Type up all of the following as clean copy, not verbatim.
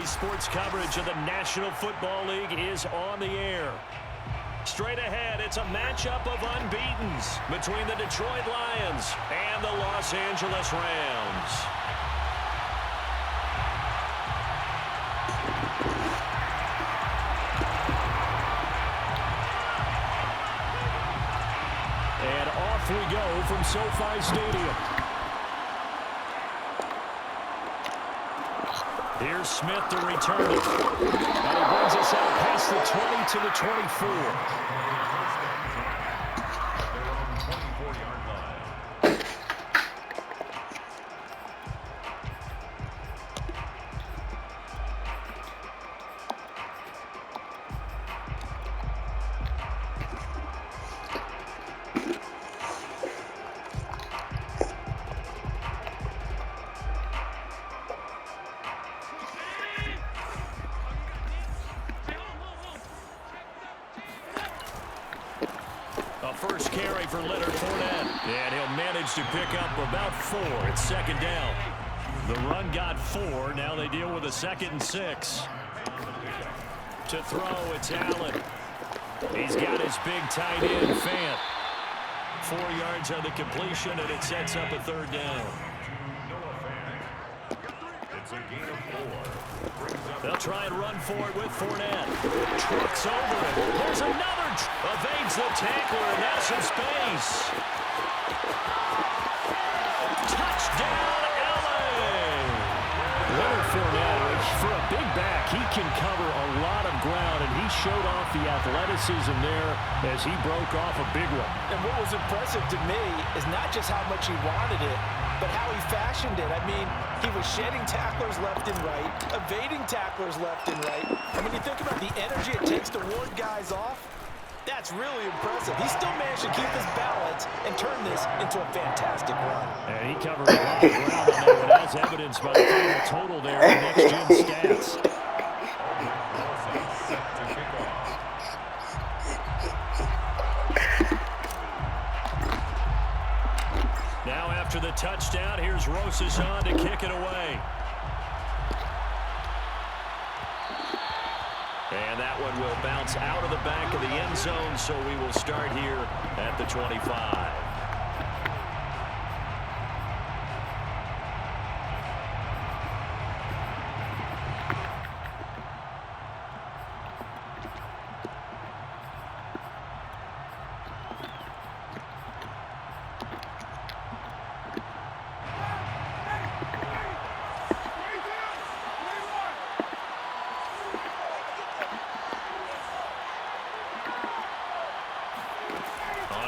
Today's sports coverage of the National Football League is on the air. Straight ahead, it's a matchup of unbeatens between the Detroit Lions and the Los Angeles Rams. And off we go from SoFi Stadium. Here's Smith to return it. And he brings us out past the 20 to the 24. First carry for Leonard Fournette. And he'll manage to pick up about 4. It's second down. The run got 4. Now they deal with a 2nd and 6. To throw, it's Allen. He's got his big tight end, Fant. 4 yards on the completion, and it sets up a 3rd down. It's a gain of 4. They'll try and run for it with Fournette. Trucks over it. There's another. Evades the tackler, and now some space. Touchdown, LA! Leonard Fournette, for a big back, he can cover a lot of ground, and he showed off the athleticism there as he broke off a big one. And what was impressive to me is not just how much he wanted it, but how he fashioned it. I mean, he was shedding tacklers left and right, evading tacklers left and right. And when you think about the energy it takes to ward guys off, that's really impressive. He still managed to keep his balance and turn this into a fantastic run. And he covered a lot of ground on that one, as evidenced by the final total there in next-gen stats. Now after the touchdown, here's Rosas on to kick it away. And that one will bounce out of the back of the end zone, so we will start here at the 25.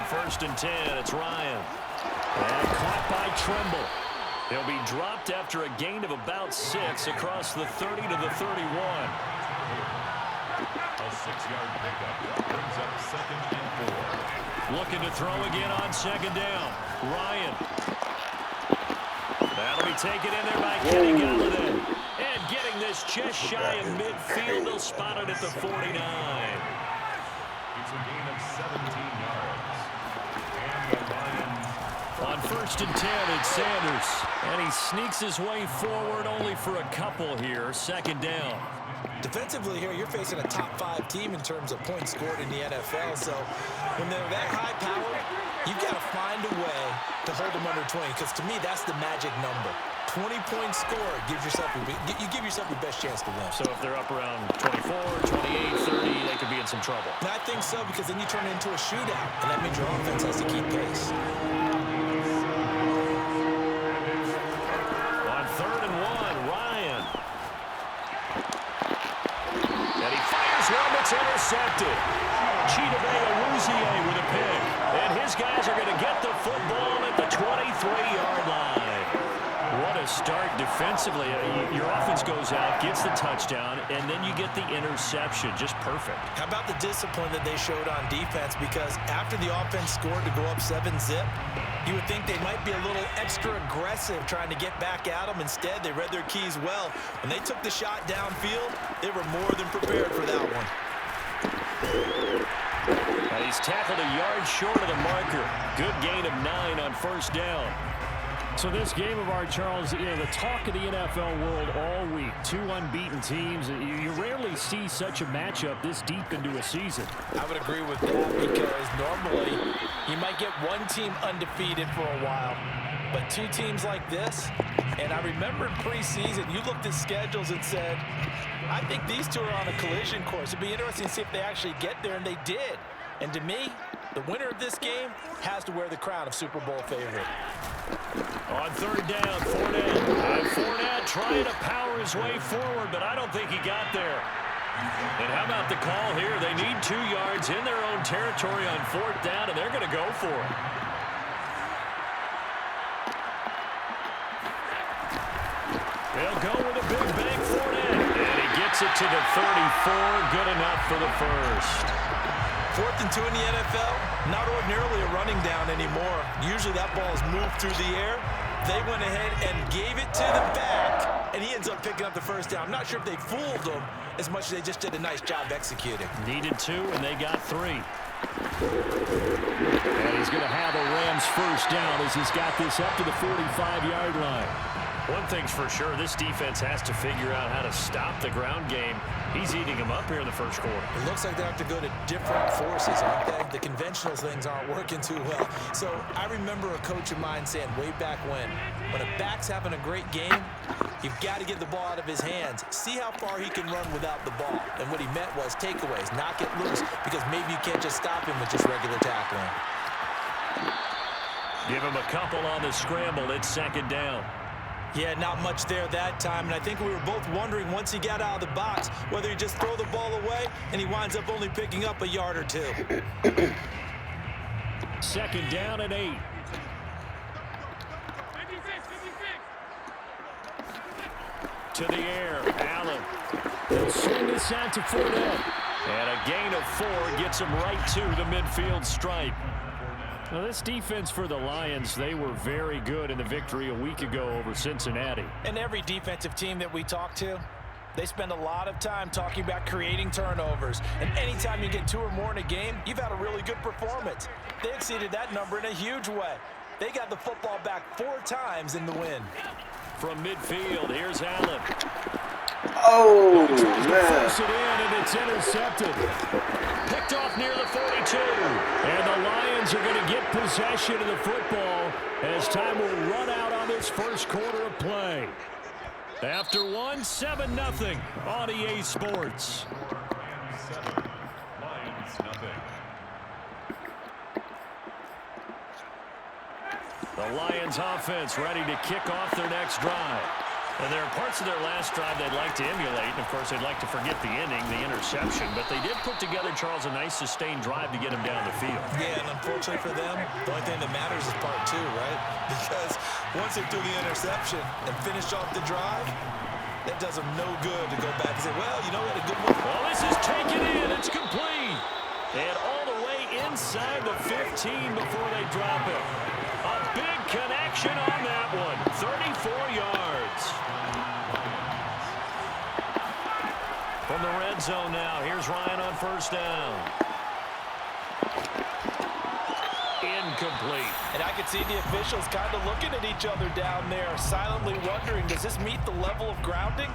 First and 10, it's Ryan. And caught by Trimble. He'll be dropped after a gain of about 6 across the 30 to the 31. A 6-yard pickup brings up 2nd and 4. Looking to throw again on 2nd down. Ryan. That'll be taken in there by Kenny Galladay. And getting this just shy of midfield, they'll spot it at the 49. It's a gain of 17 yards. On 1st and 10, it's Sanders. And he sneaks his way forward only for a couple here. 2nd down. Defensively here, you're facing a top 5 team in terms of points scored in the NFL. So when they're that high powered, you've got to find a way to hold them under 20. Because to me, that's the magic number. 20 points scored, you give yourself your best chance to win. So if they're up around 24, 28, 30, they could be in some trouble. And I think so, because then you turn it into a shootout. And that means your offense has to keep pace. On 3rd and 1, Ryan. And he fires one that's intercepted. Chidobe Awuzie with a pick. And his guys are going to get the football at the 23-yard line. What a start defensively. Your offense goes out, gets the touchdown, and then you get the interception. Just perfect. How about the discipline that they showed on defense? Because after the offense scored to go up 7-zip, you would think they might be a little extra aggressive trying to get back at them. Instead, they read their keys well. When they took the shot downfield, they were more than prepared for that one. And he's tackled a yard short of the marker. Good gain of 9 on 1st down. So this game of ours, Charles, you know, the talk of the NFL world all week, two unbeaten teams. You rarely see such a matchup this deep into a season. I would agree with that because normally you might get one team undefeated for a while, but two teams like this, and I remember in preseason you looked at schedules and said, I think these two are on a collision course. It'd be interesting to see if they actually get there, and they did. And to me, the winner of this game has to wear the crown of Super Bowl favorite. On third down, Fournette. Fournette trying to power his way forward, but I don't think he got there. And how about the call here? They need 2 yards in their own territory on fourth down, and they're going to go for it. They'll go with a big bank Fournette. And he gets it to the 34. Good enough for the first. 4th and 2 in the NFL, not ordinarily a running down anymore. Usually that ball is moved through the air. They went ahead and gave it to the back, and he ends up picking up the first down. I'm not sure if they fooled him as much as they just did a nice job executing. Needed 2, and they got 3. And he's going to have a Rams first down as he's got this up to the 45-yard line. One thing's for sure, this defense has to figure out how to stop the ground game. He's eating them up here in the first quarter. It looks like they have to go to different forces, aren't they? The conventional things aren't working too well. So I remember a coach of mine saying way back when a back's having a great game, you've got to get the ball out of his hands. See how far he can run without the ball. And what he meant was takeaways, not get loose, because maybe you can't just stop him with just regular tackling. Give him a couple on the scramble. It's second down. Yeah, not much there that time, and I think we were both wondering once he got out of the box whether he just throw the ball away and he winds up only picking up a yard or 2. Second down and 8. To the air, Allen. He'll swing this out to Fournette. And a gain of 4 gets him right to the midfield stripe. Now, this defense for the Lions, they were very good in the victory a week ago over Cincinnati. And every defensive team that we talk to, they spend a lot of time talking about creating turnovers. And anytime you get 2 or more in a game, you've had a really good performance. They exceeded that number in a huge way. They got the football back 4 times in the win. From midfield, here's Allen. Oh, man. Force it in, and it's intercepted. Picked off near the 42. And the Lions are going to get possession of the football as time will run out on this first quarter of play. After 1, 7-0 on EA Sports. The Lions offense ready to kick off their next drive. And there are parts of their last drive they'd like to emulate. And, of course, they'd like to forget the inning, the interception. But they did put together, Charles, a nice sustained drive to get him down the field. Yeah, and unfortunately for them, the only thing that matters is part 2, right? Because once they threw the interception and finished off the drive, that does them no good to go back and say, well, you know what, a good one. Well, this is taken in. It's complete. And all the way inside the 15 before they drop it. A big connection on that one. 34 yards. From the red zone now, here's Ryan on first down. Incomplete. And I could see the officials kind of looking at each other down there, silently wondering, does this meet the level of grounding?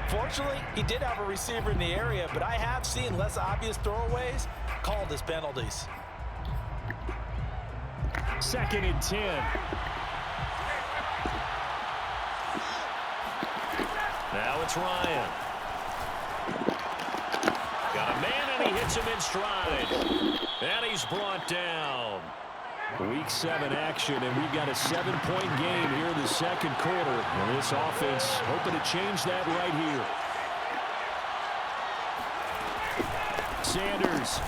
Fortunately, he did have a receiver in the area, but I have seen less obvious throwaways called as penalties. 2nd and 10. Now it's Ryan. Got a man, and he hits him in stride. And he's brought down. Week 7 action, and we've got a 7-point game here in the second quarter. And this offense hoping to change that right here. Sanders.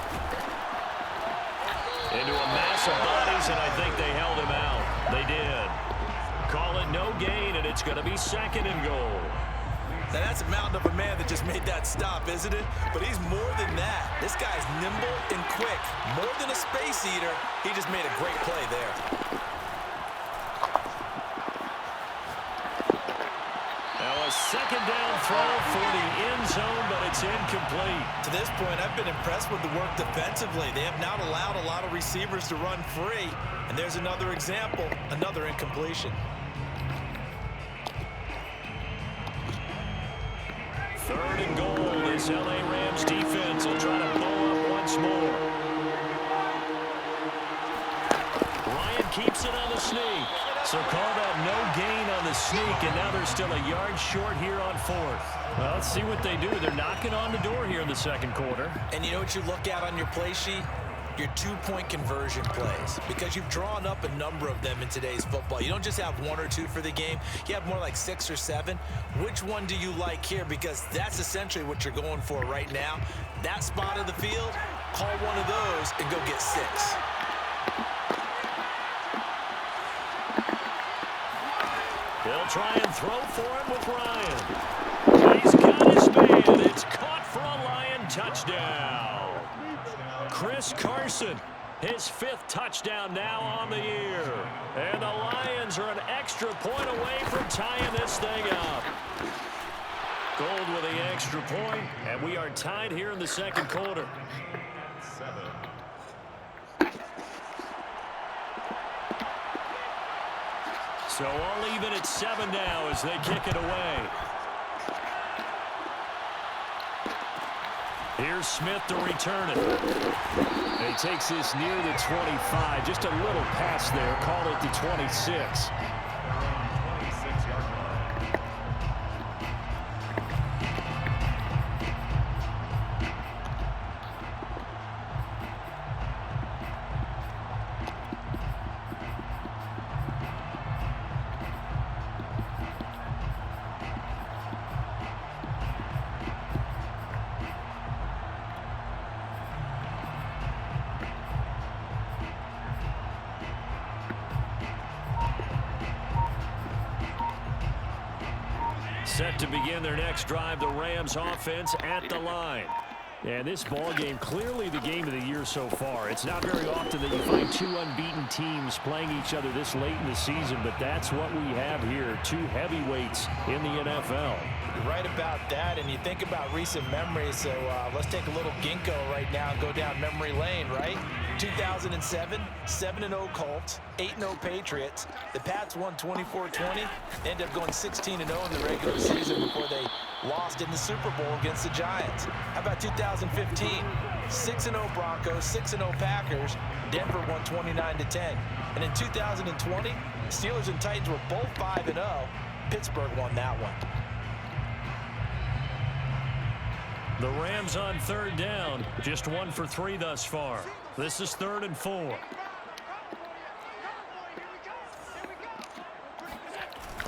Into a mass of bodies, and I think they held him out. They did. Call it no gain, and it's going to be 2nd and goal. Now, that's a mountain of a man that just made that stop, isn't it? But he's more than that. This guy's nimble and quick. More than a space eater, he just made a great play there. Now a 2nd down throw for the end zone, but it's incomplete. To this point, I've been impressed with the work defensively. They have not allowed a lot of receivers to run free. And there's another example, another incompletion. This LA Rams defense will try to blow up once more. Ryan keeps it on the sneak. So call that no gain on the sneak, and now they're still a yard short here on fourth. Well, let's see what they do. They're knocking on the door here in the second quarter. And you know what you look at on your play sheet? Your two-point conversion plays, because you've drawn up a number of them in today's football. You don't just have one or two for the game. You have more like 6 or 7. Which one do you like here? Because that's essentially what you're going for right now. That spot of the field, call one of those and go get 6. They'll try and throw for him with Ryan. He's got his man. It's caught for a Lion touchdown. Chris Carson, his 5th touchdown now on the year. And the Lions are an extra point away from tying this thing up. Gold with the extra point, and we are tied here in the second quarter. 7. So all even at 7 now as they kick it away. Here's Smith to return it. And he takes this near the 25. Just a little pass there. Call it the 26. Set to begin their next drive, the Rams offense at the line. And this ball game, clearly the game of the year so far. It's not very often that you find 2 unbeaten teams playing each other this late in the season, but that's what we have here, 2 heavyweights in the NFL. You're right about that, and you think about recent memories, so let's take a little ginkgo right now and go down memory lane, right? 2007, 7-0 Colts, 8-0 Patriots. The Pats won 24-20, ended up going 16-0 in the regular season before they lost in the Super Bowl against the Giants. How about 2015? 6-0 Broncos, 6-0 Packers. Denver won 29-10. And in 2020, Steelers and Titans were both 5-0. Pittsburgh won that one. The Rams on 3rd down, just 1 for 3 thus far. This is 3rd and 4.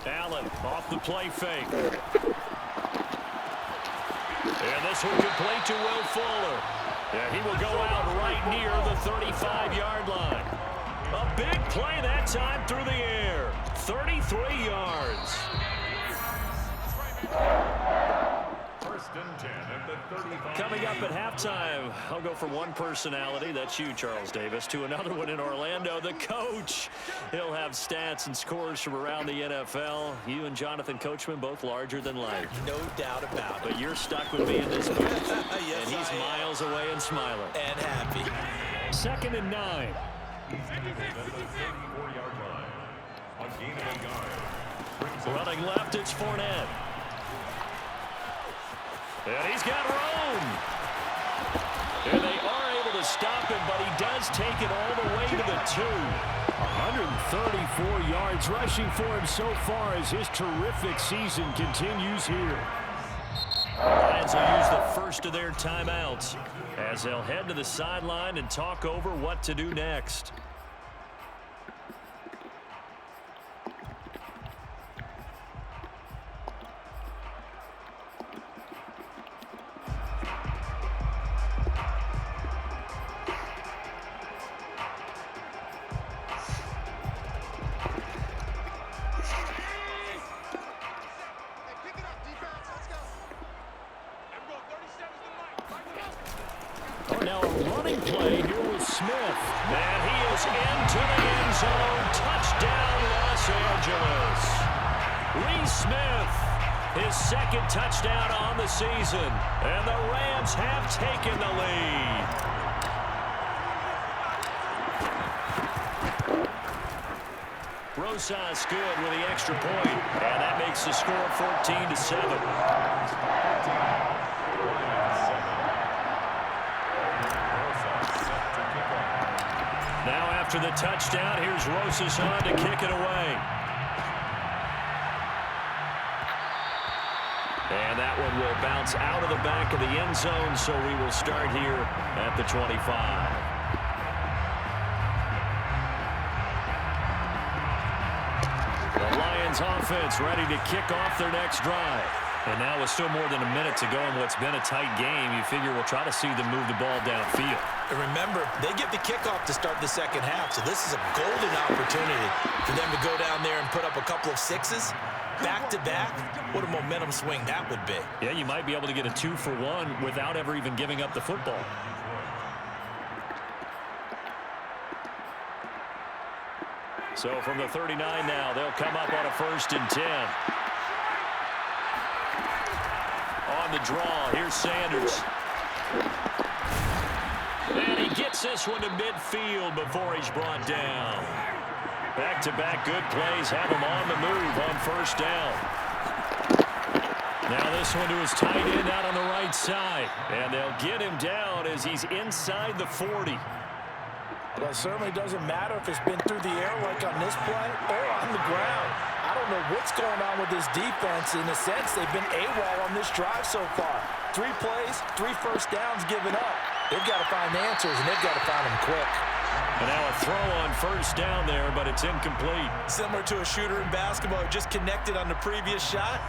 Allen off the play fake. And this one complete to Will Fuller. Yeah, he will go out right near the 35-yard line. A big play that time through the air. 33 yards. 1st and 10 at the 35. Coming up at halftime, I'll go from one personality, that's you, Charles Davis, to another one in Orlando, the coach. He'll have stats and scores from around the NFL. You and Jonathan Coachman, both larger than life. No doubt about it. But you're stuck with me in this booth. Yes, and he's miles away and smiling. And happy. 2nd and 9. At the 34-yard line. A gain of a yard. Running left, it's Fournette. And he's got Rome. And they are able to stop him, but he does take it all the way to the 2. 134 yards rushing for him so far as his terrific season continues here. Lions will use the first of their timeouts as they'll head to the sideline and talk over what to do next. Now a running play here with Smith. And he is into the end zone. Touchdown, Los Angeles. Lee Smith, his 2nd touchdown on the season. And the Rams have taken the lead. Rosas good with the extra point. And that makes the score 14-7. Now after the touchdown, here's Rosas on to kick it away. And that one will bounce out of the back of the end zone, so we will start here at the 25. The Lions offense ready to kick off their next drive. And now with still more than a minute to go in what's been a tight game, you figure we'll try to see them move the ball downfield. And remember, they get the kickoff to start the second half, so this is a golden opportunity for them to go down there and put up a couple of sixes. Back-to-back, what a momentum swing that would be. Yeah, you might be able to get a 2-for-1 without ever even giving up the football. So from the 39 now, they'll come up on a 1st and 10. On the draw, here's Sanders. And he gets this one to midfield before he's brought down. Back-to-back good plays have him on the move on 1st down. Now this one to his tight end out on the right side. And they'll get him down as he's inside the 40. Well, it certainly doesn't matter if it's been through the air like on this play or on the ground. I don't know what's going on with this defense. In a sense, they've been AWOL on this drive so far. 3 plays, 3 first downs given up. They've got to find answers, and they've got to find them quick. And now a throw on 1st down there, but it's incomplete. Similar to a shooter in basketball, just connected on the previous shot.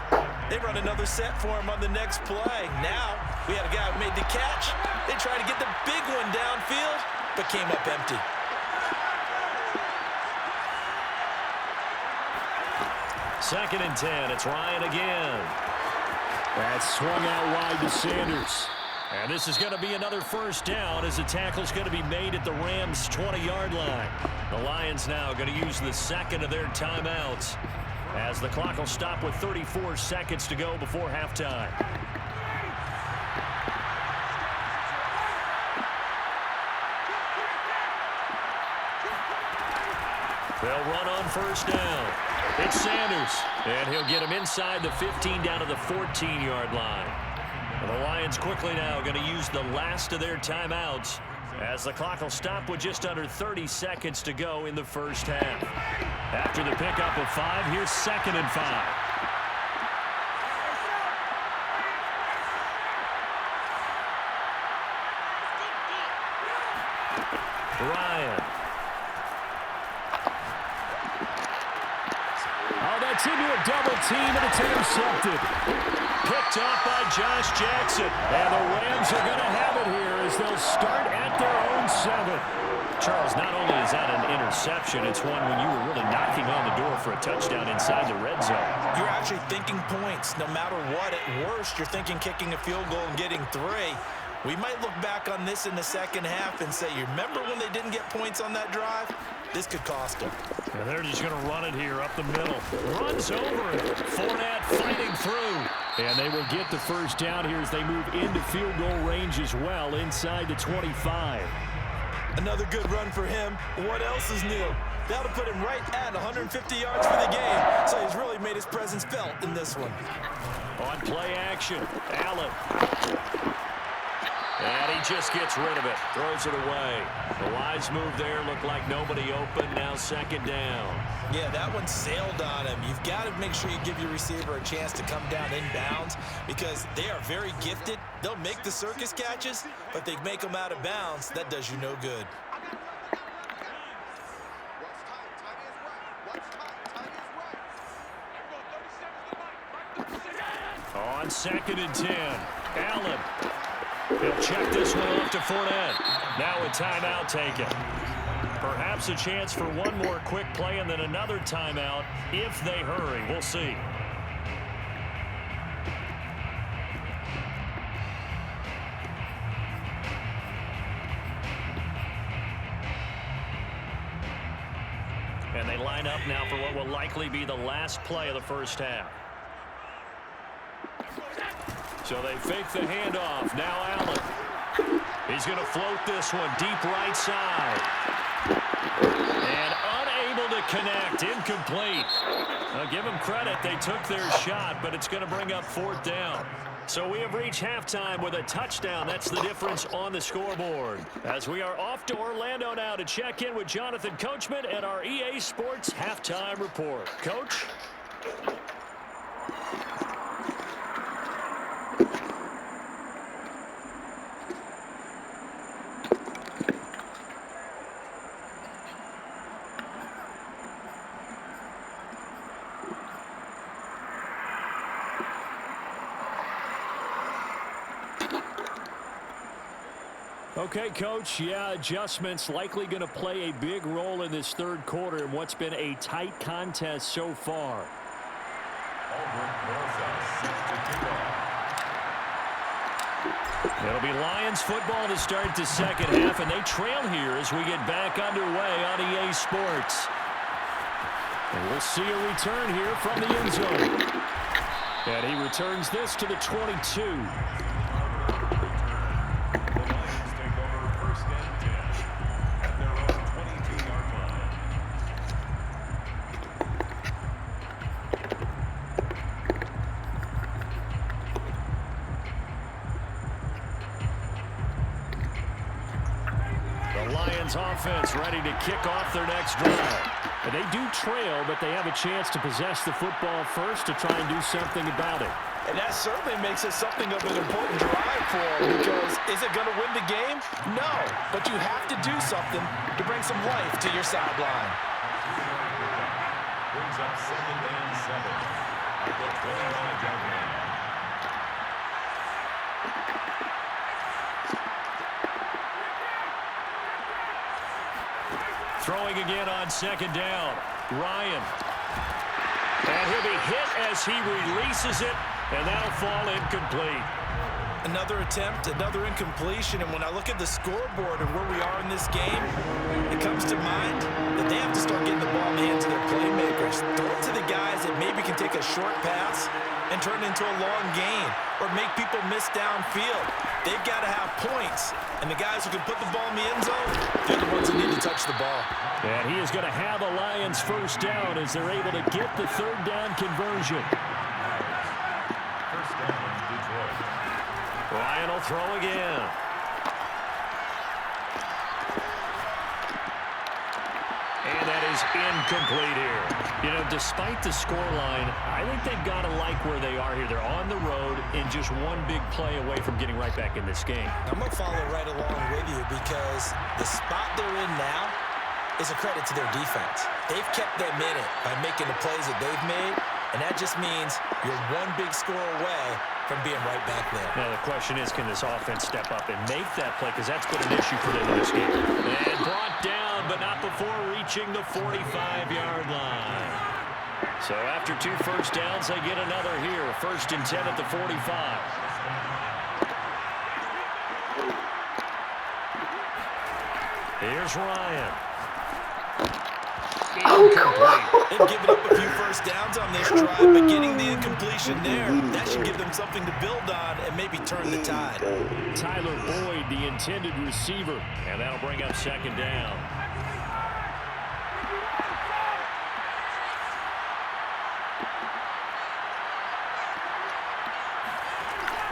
They run another set for him on the next play. Now, we had a guy who made the catch. They tried to get the big one downfield, but came up empty. Second and 10. It's Ryan again. That's swung out wide to Sanders. And this is going to be another 1st down as the tackle's going to be made at the Rams' 20-yard line. The Lions now going to use the 2nd of their timeouts as the clock will stop with 34 seconds to go before halftime. They'll run on 1st down. It's Sanders, and he'll get him inside the 15 down to the 14-yard line. And the Lions quickly now going to use the last of their timeouts as the clock will stop with just under 30 seconds to go in the 1st half. After the pickup of 5, here's 2nd and 5. Ryan. Oh, that's into a double team, and it's intercepted. Picked off by Josh Jackson. And the Rams are going to have it here as they'll start at their own 7. Charles, not only is that an interception, it's one when you were really knocking on the door for a touchdown inside the red zone. You're actually thinking points. No matter what, at worst, you're thinking kicking a field goal and getting 3. We might look back on this in the second half and say, you remember when they didn't get points on that drive? This could cost them. And they're just going to run it here up the middle. Runs over it. Fournette fighting through. And they will get the 1st down here as they move into field goal range as well inside the 25. Another good run for him. What else is new? That'll put him right at 150 yards for the game. So he's really made his presence felt in this one. On play action, Allen. And he just gets rid of it. Throws it away. The wise move there. Looked like nobody open. Now 2nd down. Yeah, that one sailed on him. You've got to make sure you give your receiver a chance to come down inbounds because they are very gifted. They'll make the circus catches, but they make them out of bounds. That does you no good. On 2nd and 10. Allen. He'll check this one off to Fournette. Now a timeout taken. Perhaps a chance for one more quick play and then another timeout if they hurry. We'll see. And they line up now for what will likely be the last play of the 1st half. So they fake the handoff. Now Allen. He's going to float this one deep right side. And unable to connect. Incomplete. Now give them credit. They took their shot, but it's going to bring up 4th down. So we have reached halftime with a touchdown. That's the difference on the scoreboard. As we are off to Orlando now to check in with Jonathan Coachman and our EA Sports Halftime Report. Coach? Okay, Coach, yeah, adjustments likely going to play a big role in this 3rd quarter in what's been a tight contest so far. It'll be Lions football to start the second half, and they trail here as we get back underway on EA Sports. And we'll see a return here from the end zone. And he returns this to the 22. Offense ready to kick off their next drive. And they do trail, but they have a chance to possess the football first to try and do something about it. And that certainly makes it something of an important drive for them, because is it going to win the game? No, but you have to do something to bring some life to your sideline. Brings up 2nd and 7 at the 25-yard line. Throwing again on 2nd down. Ryan. And he'll be hit as he releases it, and that'll fall incomplete. Another attempt, another incompletion, and when I look at the scoreboard and where we are in this game, it comes to mind that they have to start getting the ball in the hands of their playmakers. Throw it to the guys that maybe can take a short pass and turn it into a long gain or make people miss downfield. They've got to have points, and the guys who can put the ball in the end zone, they're the ones that need to touch the ball. And he is going to have a Lions 1st down as they're able to get the 3rd down conversion. 1st down, Detroit. Ryan will throw again. And that is incomplete here. You know, despite the scoreline, I think they've got to like where they are here. They're on the road and just one big play away from getting right back in this game. I'm going to follow right along with you, because the spot they're in now is a credit to their defense. They've kept them in it by making the plays that they've made, and that just means you're one big score away from being right back there. Now the question is, can this offense step up and make that play? Because that's been an issue for them in this game. And brought down, but not before reaching the 45-yard line. So after 2 1st downs, they get another here. 1st and 10 at the 45. Here's Ryan. They've given up a few 1st downs on this drive, but getting the incompletion there, that should give them something to build on and maybe turn the tide. Tyler Boyd, the intended receiver, and that'll bring up 2nd down.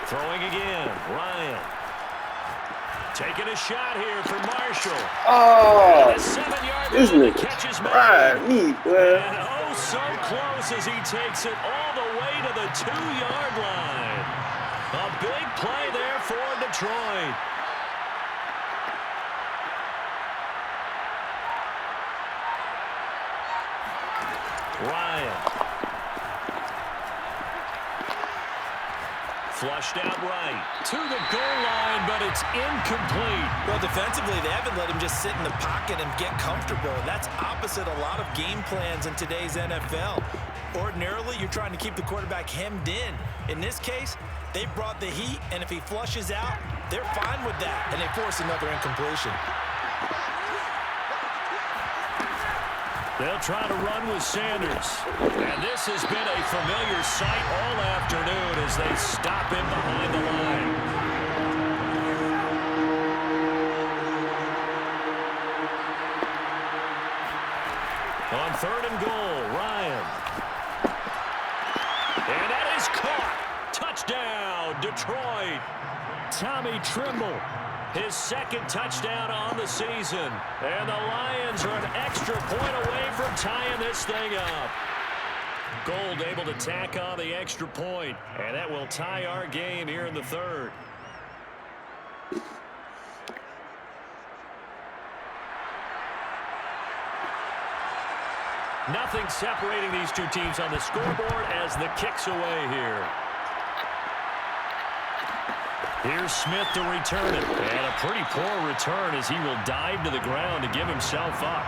Throwing again, Ryan. Taking a shot here for Marshall. Oh, 7-yard this line nigga catches fried me, boy. And oh, so close as he takes it all the way to the 2-yard line. A big play there for Detroit. Ryan. Flushed out right to the goal line, but it's incomplete. Well, defensively, they haven't let him just sit in the pocket and get comfortable. That's opposite a lot of game plans in today's NFL. Ordinarily, you're trying to keep the quarterback hemmed in. In this case, they brought the heat, and if he flushes out, they're fine with that, and they force another incompletion. They'll try to run with Sanders. And this has been a familiar sight all afternoon as they stop him behind the line. On 3rd and goal, Ryan. And that is caught. Touchdown, Detroit. Tommy Trimble, his 2nd touchdown on the season. And the Lions are an extra point away from tying this thing up. Gold able to tack on the extra point, and that will tie our game here in the 3rd. Nothing separating these two teams on the scoreboard as the kick's away here. Here's Smith to return it. And a pretty poor return as he will dive to the ground to give himself up.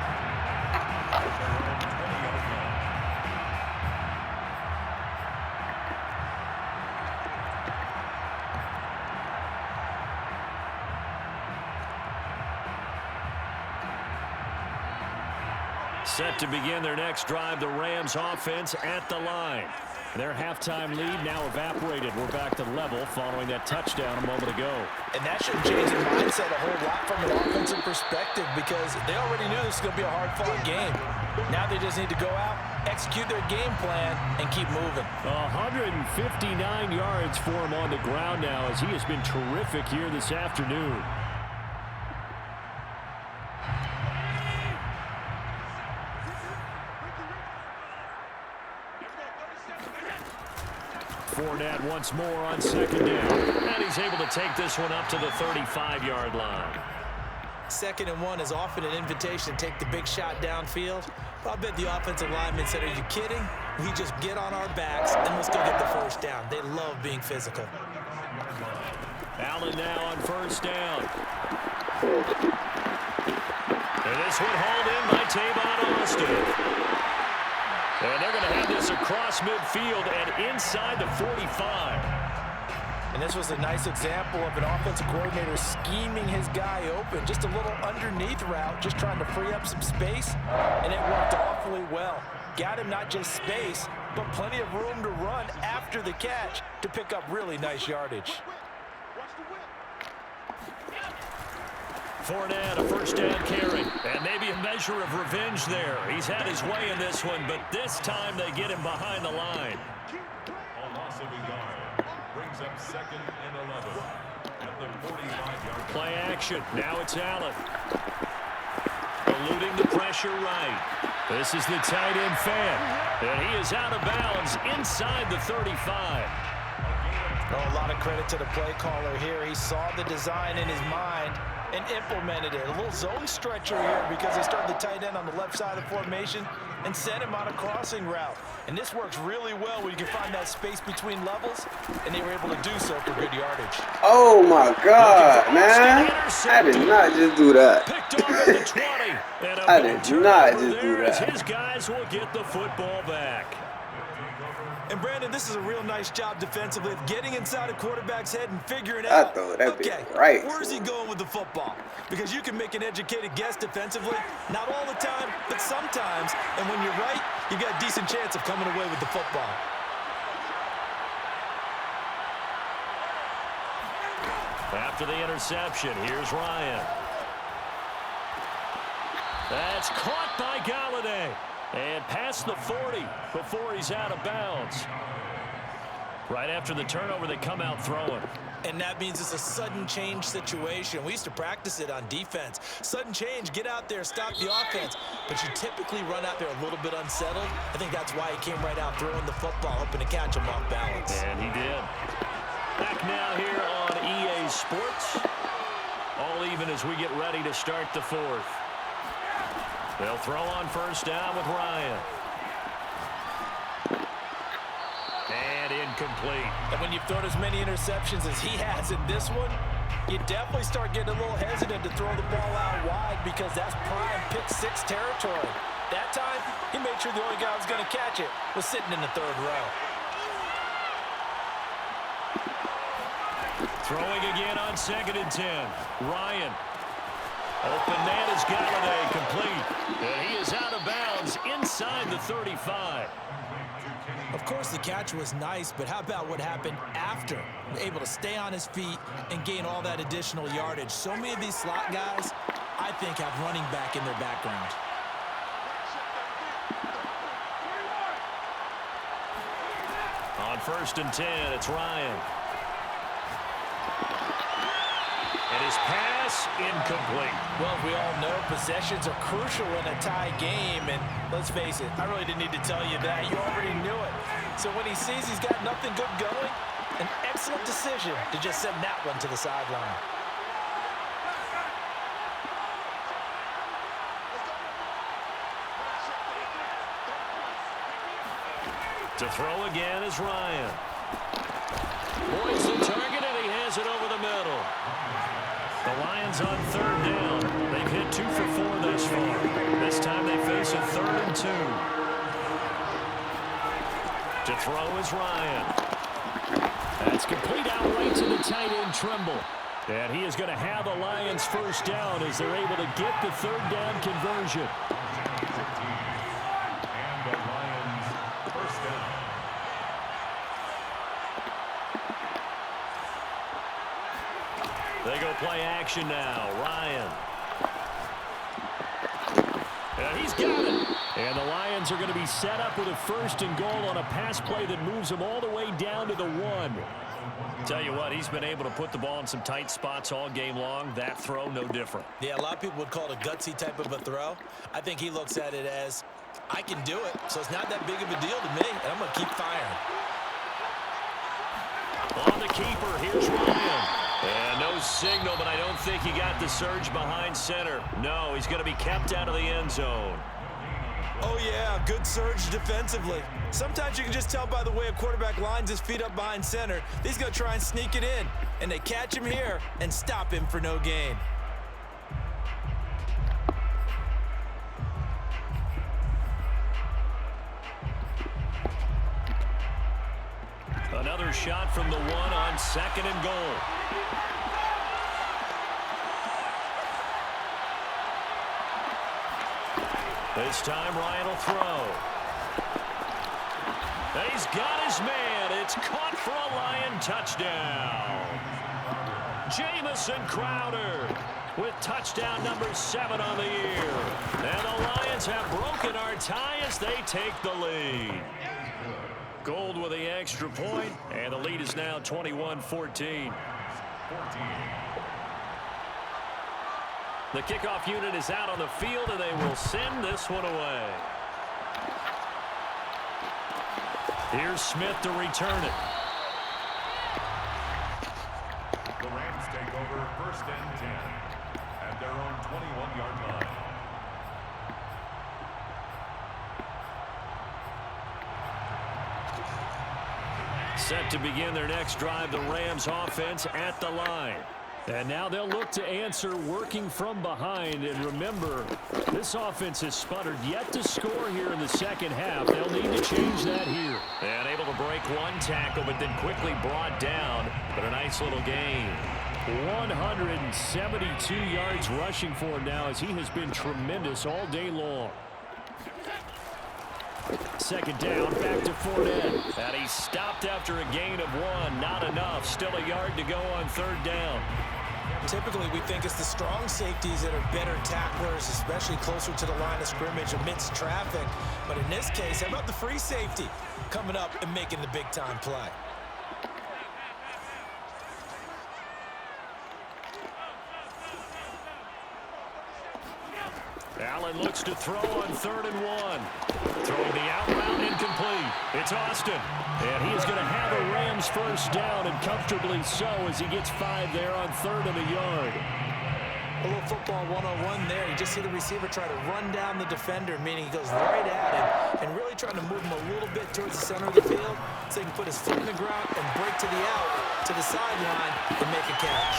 Set to begin their next drive, the Rams offense at the line. Their halftime lead now evaporated. We're back to level following that touchdown a moment ago. And that should change their mindset a whole lot from an offensive perspective because they already knew this was going to be a hard-fought game. Now they just need to go out, execute their game plan, and keep moving. 159 yards for him on the ground now as he has been terrific here this afternoon. Fournette once more on 2nd down. And he's able to take this one up to the 35-yard line. 2nd and 1 is often an invitation to take the big shot downfield. But I bet the offensive lineman said, are you kidding? We just get on our backs and let's go get the 1st down. They love being physical. Allen now on 1st down. And this one hauled in by Tavon Austin. And they're going to have this across midfield and inside the 45. And this was a nice example of an offensive coordinator scheming his guy open. Just a little underneath route, just trying to free up some space, and it worked awfully well. Got him not just space, but plenty of room to run after the catch to pick up really nice yardage. Fournette, a 1st down carry, and maybe a measure of revenge there. He's had his way in this one, but this time they get him behind the line. A loss of a yard brings up 2nd and 11 at the 45-yard. Play action. Now it's Allen. Eluding the pressure right. This is the tight end fan, and he is out of bounds inside the 35. Oh, a lot of credit to the play caller here. He saw the design in his mind and implemented it. A little zone stretcher here because they started the tight end on the left side of the formation and sent him on a crossing route. And this works really well when you can find that space between levels, and they were able to do so for good yardage. Oh, my God, man. I did not just do that. Picked off at the 20. And I did not just do that. His guys will get the football back. And, Brandon, this is a real nice job defensively of getting inside a quarterback's head and figuring out, I thought that be right. where's he going with the football? Because you can make an educated guess defensively, not all the time, but sometimes. And when you're right, you got a decent chance of coming away with the football. After the interception, here's Ryan. That's caught by Galladay. And past the 40 before he's out of bounds. Right after the turnover, they come out throwing. And that means it's a sudden change situation. We used to practice it on defense. Sudden change, get out there, stop the offense. But you typically run out there a little bit unsettled. I think that's why he came right out throwing the football, hoping to catch him off balance. And he did. Back now here on EA Sports. All even as we get ready to start the 4th. They'll throw on 1st down with Ryan. And incomplete. And when you've thrown as many interceptions as he has in this one, you definitely start getting a little hesitant to throw the ball out wide because that's prime pick-6 territory. That time, he made sure the only guy who was going to catch it was sitting in the 3rd row. Throwing again on 2nd and 10. Ryan. Open man is Galladay, complete. And he is out of bounds inside the 35. Of course, the catch was nice, but how about what happened after? Able to stay on his feet and gain all that additional yardage. So many of these slot guys, I think, have running back in their background. On 1st and 10, it's Ryan. And his pass incomplete. Well, we all know possessions are crucial in a tie game, and let's face it, I really didn't need to tell you that. You already knew it. So when he sees he's got nothing good going, an excellent decision to just send that one to the sideline. To throw again is Ryan. Points the target, and he has it over the middle. The Lions on 3rd down. They've hit 2 for 4 thus far. This time they face a 3rd and 2. To throw is Ryan. That's complete out right to the tight end, Tremble. And he is going to have the Lions 1st down as they're able to get the 3rd down conversion. And the Lions 1st down. They go play action now. Ryan. And he's got it. And the Lions are going to be set up with a 1st and goal on a pass play that moves them all the way down to the 1. Tell you what, he's been able to put the ball in some tight spots all game long. That throw, no different. Yeah, a lot of people would call it a gutsy type of a throw. I think he looks at it as, I can do it, so it's not that big of a deal to me, and I'm going to keep firing. On the keeper, here's Ryan. And no signal, but I don't think he got the surge behind center. No, he's going to be kept out of the end zone. Oh, yeah, good surge defensively. Sometimes you can just tell by the way a quarterback lines his feet up behind center. He's going to try and sneak it in, and they catch him here and stop him for no gain. Another shot from the 1 on 2nd and goal. This time Ryan will throw. And he's got his man. It's caught for a Lion touchdown. Jamison Crowder with touchdown number 7 on the year. And the Lions have broken our tie as they take the lead. Gold with the extra point, and the lead is now 21-14. The kickoff unit is out on the field, and they will send this one away. Here's Smith to return it. The Rams take over 1st and 10 at their own 21-yard line. Set to begin their next drive, the Rams offense at the line. And now they'll look to answer working from behind. And remember, this offense has sputtered yet to score here in the 2nd half. They'll need to change that here. And able to break 1 tackle, but then quickly brought down. But a nice little gain. 172 yards rushing for him now as he has been tremendous all day long. 2nd down, back to Fournette. And he stopped after a gain of 1. Not enough. Still a yard to go on 3rd down. Typically, we think it's the strong safeties that are better tacklers, especially closer to the line of scrimmage amidst traffic. But in this case, how about the free safety coming up and making the big-time play? Allen looks to throw on 3rd and 1. Throwing the out route incomplete. It's Austin. And he is going to have a Rams 1st down, and comfortably so as he gets 5 there on 3rd and a yard. A little football 101 there. You just see the receiver try to run down the defender, meaning he goes right at him and really trying to move him a little bit towards the center of the field so he can put his foot in the ground and break to the out, to the sideline, and make a catch.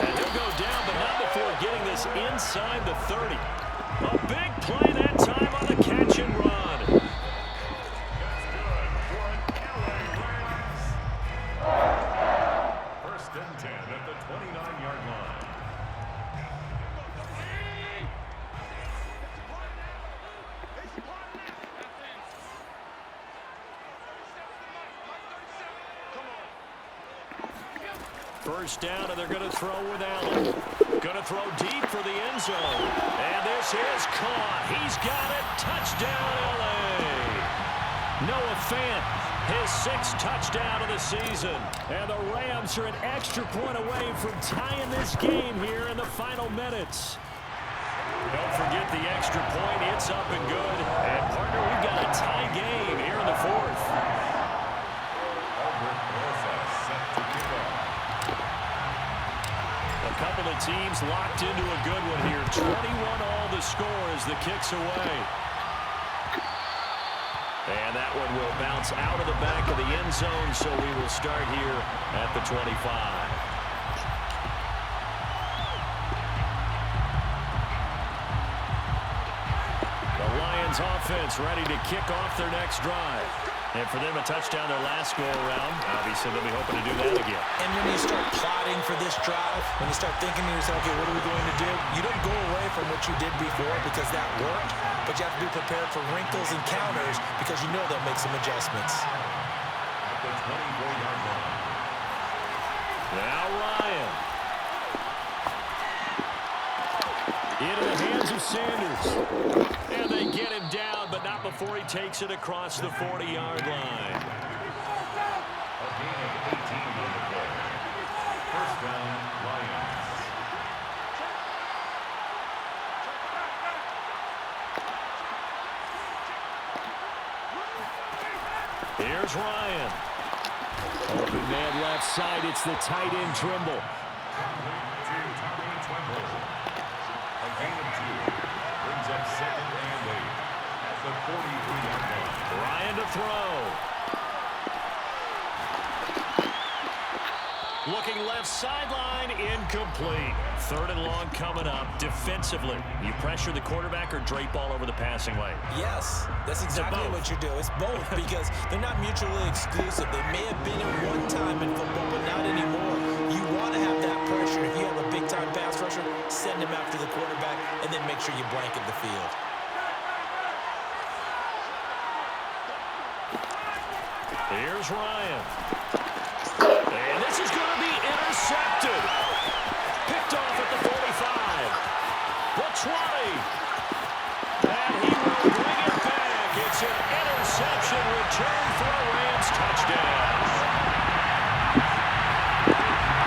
And he'll go down, but not before getting this inside the 30. A big play that time on the catch and run. First and 10 at the 29-yard line. First down, and they're going to throw with Allen. Going to throw deep for the end zone. And this is caught. He's got it. Touchdown, L.A. Noah Fant, his 6th touchdown of the season. And the Rams are an extra point away from tying this game here in the final minutes. Don't forget the extra point. It's up and good. And, partner, we've got a tie game here in the 4th. A couple of teams locked into a good one here. 21 all the score as the kick's away. And that one will bounce out of the back of the end zone, so we will start here at the 25. Offense ready to kick off their next drive. And for them, a touchdown their last go-around. Obviously, they'll be hoping to do that again. And when you start plotting for this drive, when you start thinking to yourself, okay, what are we going to do? You don't go away from what you did before because that worked, but you have to be prepared for wrinkles and counters because you know they'll make some adjustments. At the 24-yard line. Now Ryan. Into the hands of Sanders. And they get him down, but not before he takes it across the 40-yard line. A gain of 18 on the play. First down, Lions. Here's Ryan. Open man left side. It's the tight end Trimble. A gain of 2. Brings up 2nd and 8 at the 43-yard line. Ryan to throw. Looking left sideline, incomplete. 3rd and long coming up. Defensively, you pressure the quarterback or drape all over the passing lane? Yes, that's exactly what you do. It's both because they're not mutually exclusive. They may have been at one time in football, but not anymore. You want to have that pressure. If you have a big-time pass rusher, send him after the quarterback, and then make sure you blanket the field. Here's Ryan. And this is going to be intercepted. Picked off at the 45. The 20. And he will bring it back. It's an interception return for a Rams touchdown.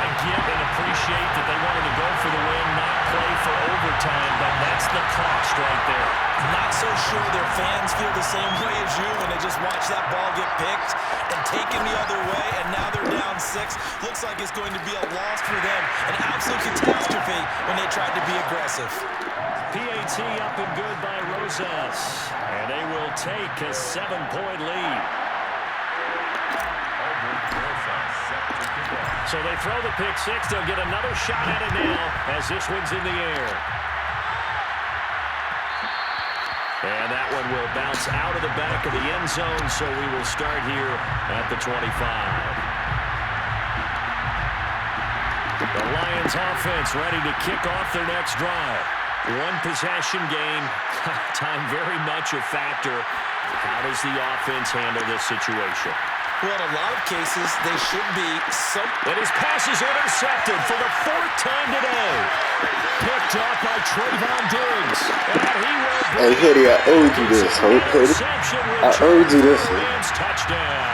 I get and appreciate that they wanted to go for the win, not play for overtime, but that's the cost right there. Not so sure their fans feel the same way as you when they just watch that ball get picked and taken the other way, and now they're down 6. Looks like it's going to be a loss for them. An absolute catastrophe when they tried to be aggressive. PAT up and good by Rosas. And they will take a 7-point lead. So they throw the pick 6. They'll get another shot at it now as this one's in the air. And that one will bounce out of the back of the end zone, so we will start here at the 25. The Lions offense ready to kick off their next drive. One possession game. Time very much a factor. How does the offense handle this situation? Well, in a lot of cases, they should be some... And his pass is intercepted for the 4th time today. Picked up by Trayvon Diggs. And he will... Hey, Hoodie, I owed you this, Hoodie. I owed you this one. Touchdown.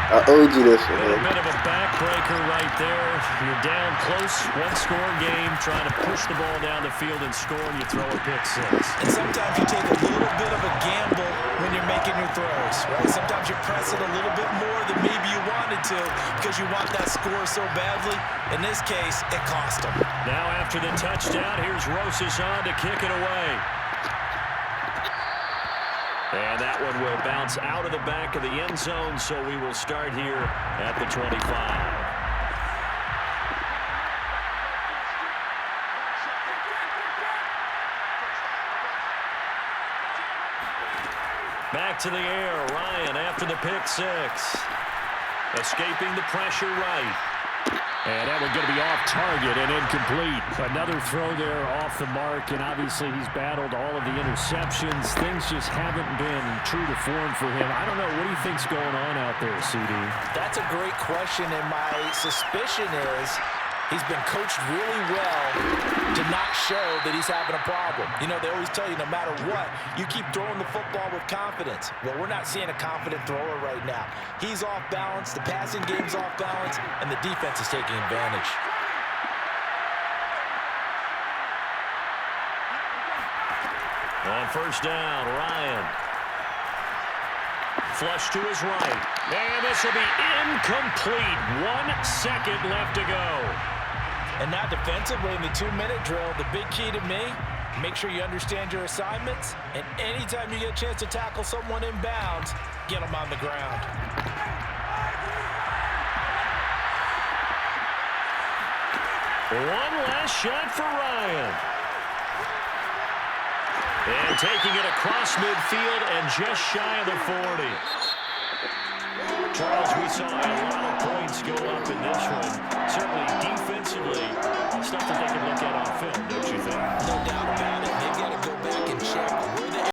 I owed you this one, A man. bit of a backbreaker right there. You're down close, 1-score game, trying to push the ball down the field and score, and you throw a pick 6. And sometimes you take a little bit of a gamble when you're making your throws, right? Sometimes you press it a little bit more than maybe you wanted to because you want that score so badly. In this case, it cost them. Now after the touchdown, here's Rosas on to kick it away. And that one will bounce out of the back of the end zone, so we will start here at the 25. Back to the air, Ryan after the pick 6. Escaping the pressure right. And that one's going to be off target and incomplete. Another throw there off the mark, and obviously he's battled all of the interceptions. Things just haven't been true to form for him. I don't know. What do you think's going on out there, CD? That's a great question, and my suspicion is he's been coached really well to not show that he's having a problem. You know, they always tell you no matter what, you keep throwing the football with confidence. Well, we're not seeing a confident thrower right now. He's off balance, the passing game's off balance, and the defense is taking advantage. On first down, Ryan. Flush to his right. And this will be incomplete. 1 second left to go. And now defensively in the 2-minute drill, the big key to me, make sure you understand your assignments, and anytime you get a chance to tackle someone in bounds, get them on the ground. One last shot for Ryan. And taking it across midfield and just shy of the 40. Charles, we saw a lot of points go up in this one. Certainly defensively, stuff that they can look at on film, don't you think? No doubt about it. They've got to go back and check where they